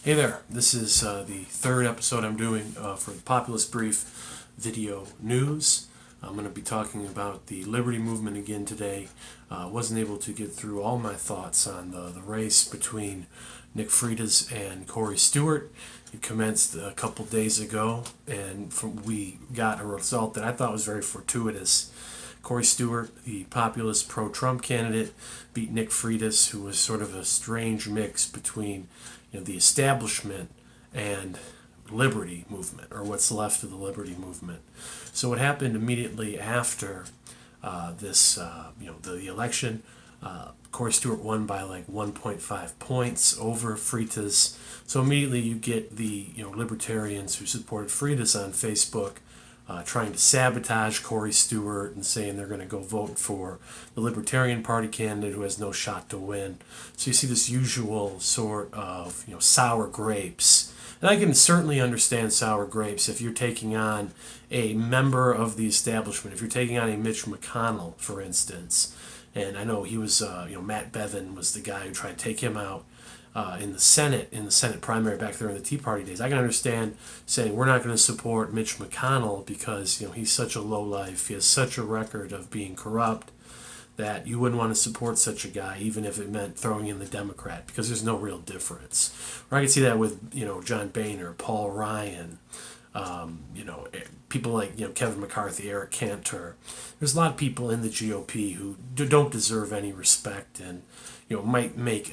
Hey there, this is the third episode I'm doing for the Populist Brief video news. I'm going to be talking about the Liberty Movement again today. Wasn't able to get through all my thoughts on the race between Nick Freitas and Corey Stewart. It commenced a couple days ago, and we got a result that I thought was very fortuitous. Corey Stewart, the populist pro-Trump candidate, beat Nick Freitas, who was sort of a strange mix between the establishment and liberty movement, or what's left of the liberty movement. So what happened immediately after the election, Corey Stewart won by like 1.5 points over Freitas. So immediately you get the libertarians who supported Freitas on Facebook trying to sabotage Corey Stewart and saying they're going to go vote for the Libertarian Party candidate who has no shot to win. So you see this usual sort of sour grapes. And I can certainly understand sour grapes if you're taking on a member of the establishment, if you're taking on a Mitch McConnell, for instance. And I know he was, Matt Bevin was the guy who tried to take him out in the Senate primary back there in the Tea Party days. I can understand saying we're not going to support Mitch McConnell because he's such a lowlife, he has such a record of being corrupt that you wouldn't want to support such a guy even if it meant throwing in the Democrat, because there's no real difference. Or I can see that with John Boehner, Paul Ryan, people like Kevin McCarthy, Eric Cantor. There's a lot of people in the GOP who don't deserve any respect, and might make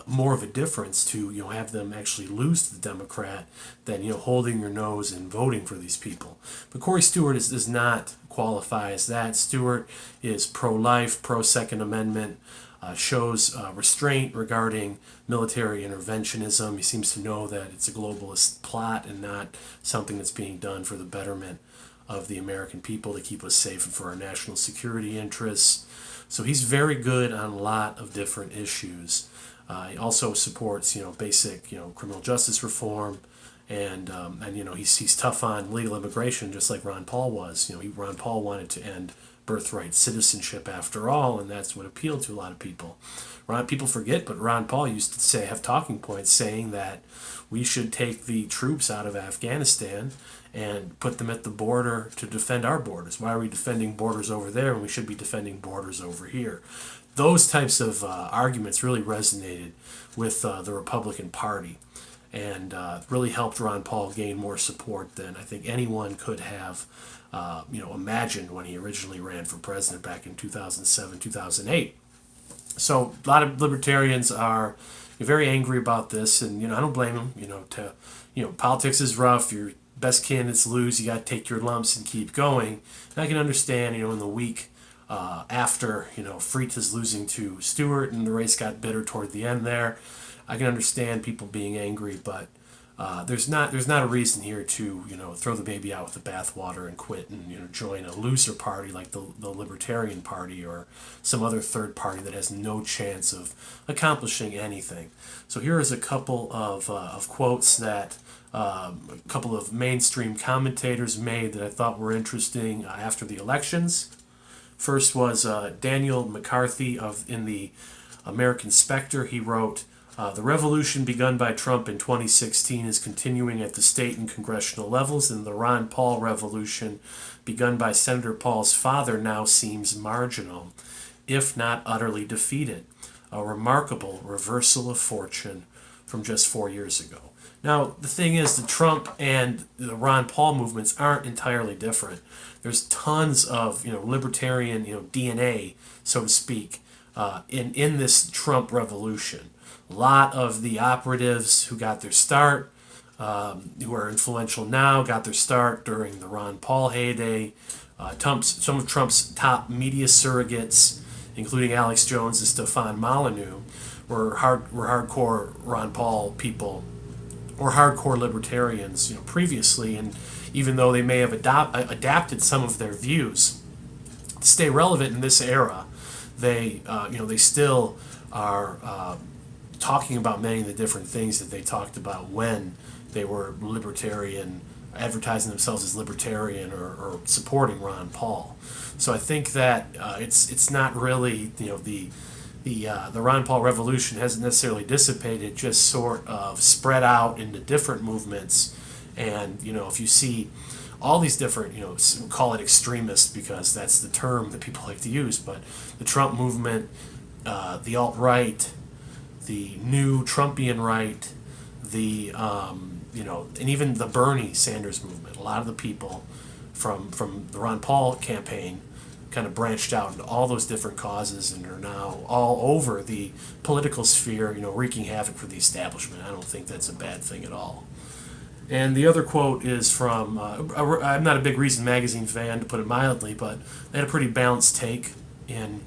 more of a difference to have them actually lose to the Democrat than holding your nose and voting for these people. But Corey Stewart does not qualify as that. Stewart is pro-life, pro-Second Amendment, shows restraint regarding military interventionism. He seems to know that it's a globalist plot and not something that's being done for the betterment of the American people to keep us safe and for our national security interests. So he's very good on a lot of different issues. He also supports basic criminal justice reform, and he's tough on legal immigration, just like Ron Paul was. Ron Paul wanted to end birthright citizenship after all, and that's what appealed to a lot of people. People forget, but Ron Paul used to have talking points saying that we should take the troops out of Afghanistan and put them at the border to defend our borders. Why are we defending borders over there when we should be defending borders over here? Those types of arguments really resonated with the Republican Party, and really helped Ron Paul gain more support than I think anyone could have imagined when he originally ran for president back in 2007, 2008. So a lot of libertarians are very angry about this, and I don't blame them. Politics is rough. Your best candidates lose. You got to take your lumps and keep going. And I can understand, in the week after Freitas losing to Stewart and the race got bitter toward the end there, I can understand people being angry, but there's not a reason here to throw the baby out with the bathwater and quit and join a loser party like the Libertarian Party or some other third party that has no chance of accomplishing anything. So here is a couple of quotes that a couple of mainstream commentators made that I thought were interesting after the elections. First was Daniel McCarthy in the American Spectre. He wrote, "The revolution begun by Trump in 2016 is continuing at the state and congressional levels, and the Ron Paul revolution begun by Senator Paul's father now seems marginal, if not utterly defeated. A remarkable reversal of fortune from just 4 years ago." Now, the thing is, the Trump and the Ron Paul movements aren't entirely different. There's tons of libertarian DNA, so to speak, in this Trump revolution. A lot of the operatives who got their start, who are influential now, got their start during the Ron Paul heyday. Some of Trump's top media surrogates, including Alex Jones and Stefan Molyneux, were hardcore Ron Paul people or hardcore libertarians previously, and even though they may have adapted some of their views to stay relevant in this era, they still are talking about many of the different things that they talked about when they were libertarian, advertising themselves as libertarian or supporting Ron Paul. So I think that it's not really the Ron Paul revolution hasn't necessarily dissipated, just sort of spread out into different movements. And if you see all these different, call it extremists because that's the term that people like to use, but the Trump movement, the alt-right, the new Trumpian right, the and even the Bernie Sanders movement. A lot of the people from the Ron Paul campaign kind of branched out into all those different causes and are now all over the political sphere, wreaking havoc for the establishment. I don't think that's a bad thing at all. And the other quote is from, I'm not a big Reason Magazine fan, to put it mildly, but they had a pretty balanced take in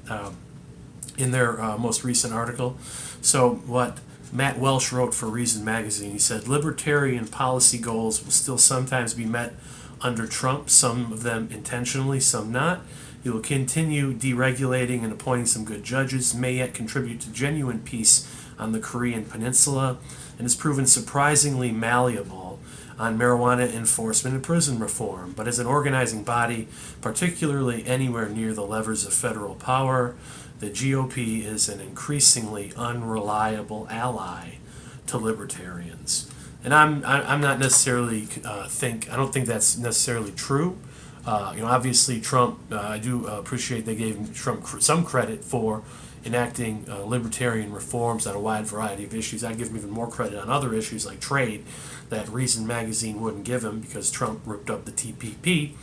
their most recent article. So what Matt Welsh wrote for Reason Magazine, he said, libertarian policy goals will still sometimes be met under Trump, some of them intentionally, some not. He will continue deregulating and appointing some good judges, may yet contribute to genuine peace on the Korean Peninsula, and has proven surprisingly malleable on marijuana enforcement and prison reform. But as an organizing body, particularly anywhere near the levers of federal power, the GOP is an increasingly unreliable ally to libertarians. And I'm not necessarily I don't think that's necessarily true. Obviously Trump, I do appreciate they gave Trump some credit for enacting libertarian reforms on a wide variety of issues. I give him even more credit on other issues like trade that Reason Magazine wouldn't give him because Trump ripped up the TPP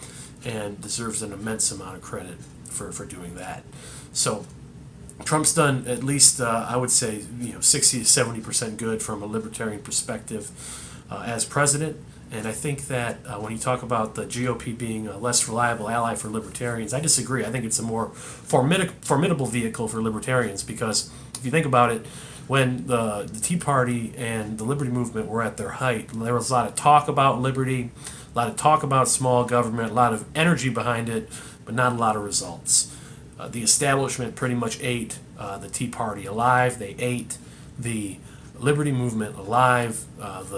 and deserves an immense amount of credit for doing that. So Trump's done at least, I would say, 60 to 70% good from a libertarian perspective as president. And I think that when you talk about the GOP being a less reliable ally for libertarians, I disagree. I think it's a more formidable vehicle for libertarians because if you think about it, when the Tea Party and the Liberty Movement were at their height, there was a lot of talk about liberty, a lot of talk about small government, a lot of energy behind it, but not a lot of results. The establishment pretty much ate the Tea Party alive. They ate the Liberty Movement alive.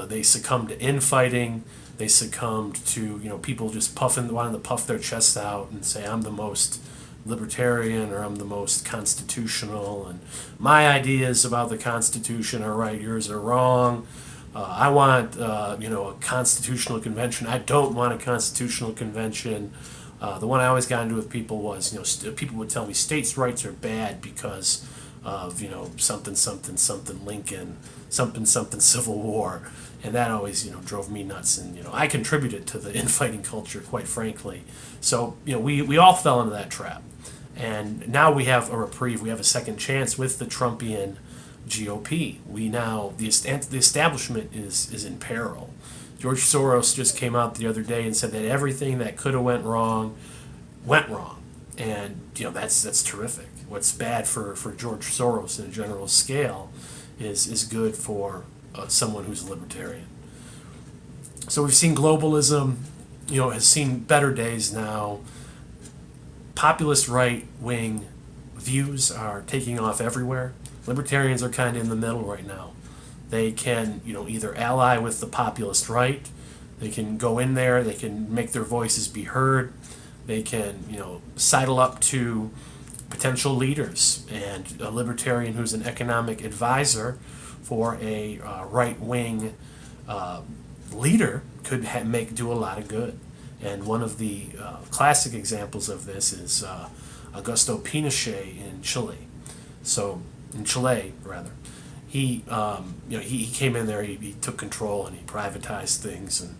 They succumbed to infighting. They succumbed to people just wanting to puff their chests out and say, I'm the most libertarian or I'm the most constitutional and my ideas about the Constitution are right, yours are wrong. I want a constitutional convention. I don't want a constitutional convention. The one I always got into with people was people would tell me states' rights are bad because of something Lincoln, something Civil War, and that always drove me nuts. And I contributed to the infighting culture, quite frankly. So we all fell into that trap, and now we have a reprieve. We have a second chance with the Trumpian GOP. The establishment is in peril. George Soros just came out the other day and said that everything that could have went wrong, and that's terrific. What's bad for George Soros in a general scale is good for someone who's a libertarian. So we've seen globalism, has seen better days now. Populist right-wing views are taking off everywhere. Libertarians are kind of in the middle right now. They can, either ally with the populist right, they can go in there, they can make their voices be heard, they can, sidle up to potential leaders, and a libertarian who's an economic advisor for a right-wing leader could do a lot of good. And one of the classic examples of this is Augusto Pinochet in Chile. He came in there, he took control, and he privatized things, and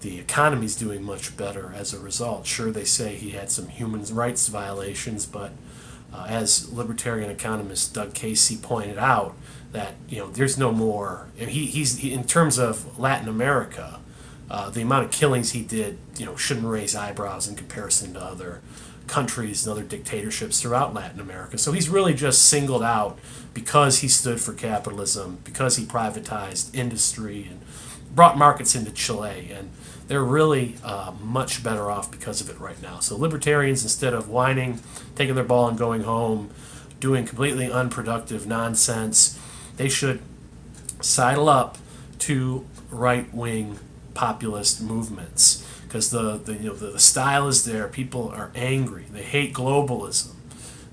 the economy's doing much better as a result. Sure, they say he had some human rights violations, but as libertarian economist Doug Casey pointed out, that there's no more. He's in terms of Latin America, the amount of killings he did, shouldn't raise eyebrows in comparison to other countries and other dictatorships throughout Latin America. So he's really just singled out because he stood for capitalism, because he privatized industry and brought markets into Chile, and they're really much better off because of it right now. So libertarians, instead of whining, taking their ball and going home, doing completely unproductive nonsense, they should sidle up to right-wing populist movements, because the style is there. People are angry. They hate globalism.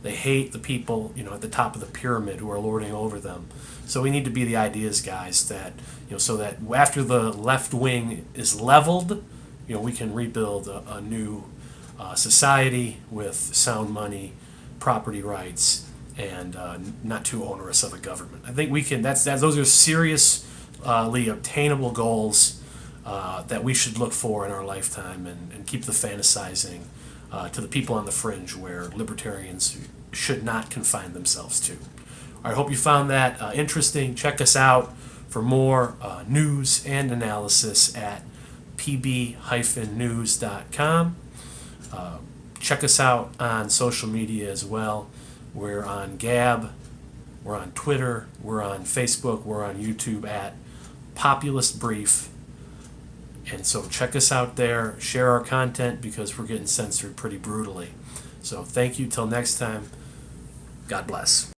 They hate the people, at the top of the pyramid who are lording over them. So we need to be the ideas guys that, so that after the left wing is leveled, we can rebuild a new society with sound money, property rights, and not too onerous of a government. I think we can. Those are seriously obtainable goals that we should look for in our lifetime, and keep the fantasizing to the people on the fringe where libertarians should not confine themselves to. I hope you found that interesting. Check us out for more news and analysis at pb-news.com. Check us out on social media as well. We're on Gab, we're on Twitter, we're on Facebook, we're on YouTube at Populist Brief. And so check us out there, share our content, because we're getting censored pretty brutally. So thank you till next time. God bless.